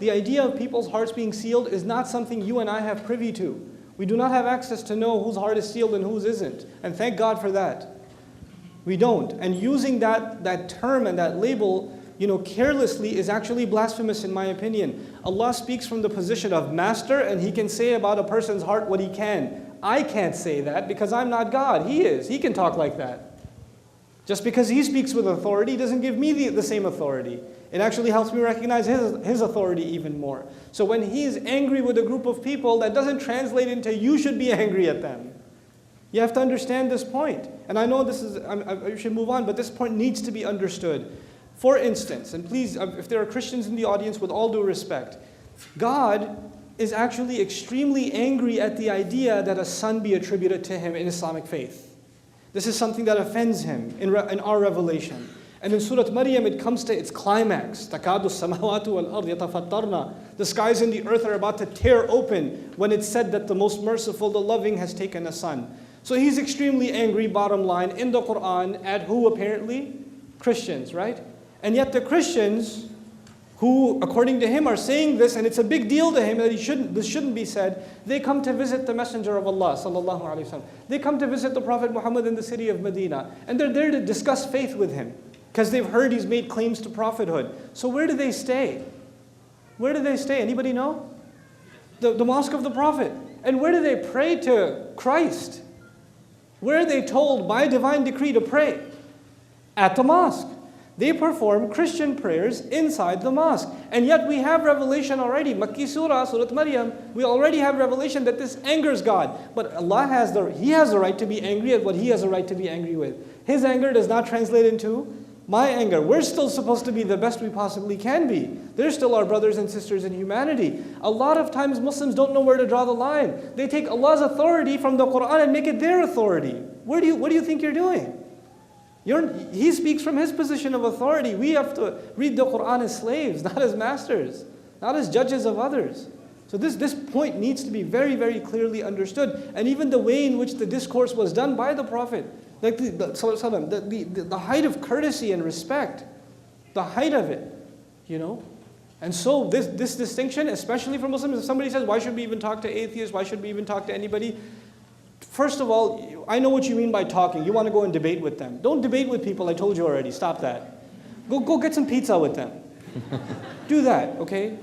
the idea of people's hearts being sealed is not something you and I have privy to. We do not have access to know whose heart is sealed and whose isn't. And thank God for that. We don't. And using that term and that label, carelessly is actually blasphemous in my opinion. Allah speaks from the position of master, and He can say about a person's heart what He can. I can't say that because I'm not God. He is. He can talk like that. Just because He speaks with authority doesn't give me the same authority. It actually helps me recognize His authority even more. So when He is angry with a group of people, that doesn't translate into you should be angry at them. You have to understand this point. And I know I should move on, but this point needs to be understood. For instance, and please, if there are Christians in the audience, with all due respect, God is actually extremely angry at the idea that a son be attributed to Him in Islamic faith. This is something that offends Him in our revelation. And in Surah Maryam, it comes to its climax. تَكَادُ السَّمَاوَاتُ وَالْأَرْضِ يَتَفَطَّرْنَ. The skies and the earth are about to tear open when it's said that the most merciful, the loving, has taken a son. So He's extremely angry, bottom line, in the Quran at who apparently? Christians, right? And yet the Christians, who according to Him are saying this, and it's a big deal to Him that this shouldn't be said, they come to visit the Messenger of Allah sallallahu alaihi wasallam. They come to visit the Prophet Muhammad in the city of Medina, and they're there to discuss faith with him because they've heard he's made claims to prophethood. So where do they stay? Where do they stay? Anybody know? The mosque of the Prophet. And where do they pray to Christ? Where are they told by divine decree to pray? At the mosque. They perform Christian prayers inside the mosque. And yet we have revelation already. Makki Surah, Surah Maryam, we already have revelation that this angers God. But Allah He has the right to be angry at what He has a right to be angry with. His anger does not translate into my anger. We're still supposed to be the best we possibly can be. They're still our brothers and sisters in humanity. A lot of times Muslims don't know where to draw the line. They take Allah's authority from the Quran and make it their authority. What do you think you're doing? He speaks from His position of authority. We have to read the Quran as slaves, not as masters, not as judges of others. So this point needs to be very, very clearly understood. And even the way in which the discourse was done by the Prophet, like the height of courtesy and respect, the height of it, And so this distinction, especially for Muslims, if somebody says, why should we even talk to atheists? Why should we even talk to anybody? First of all, I know what you mean by talking. You want to go and debate with them. Don't debate with people, I told you already. Stop that. Go get some pizza with them. Do that, okay?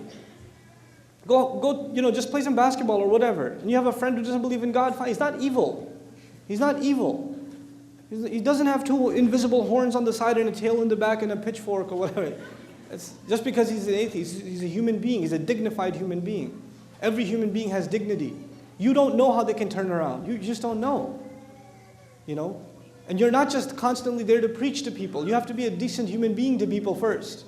Go, just play some basketball or whatever. And you have a friend who doesn't believe in God, fine. He's not evil. He's not evil. He doesn't have two invisible horns on the side and a tail in the back and a pitchfork or whatever. It's just because he's an atheist, he's a human being. He's a dignified human being. Every human being has dignity. You don't know how they can turn around. You just don't know. And you're not just constantly there to preach to people. You have to be a decent human being to people first.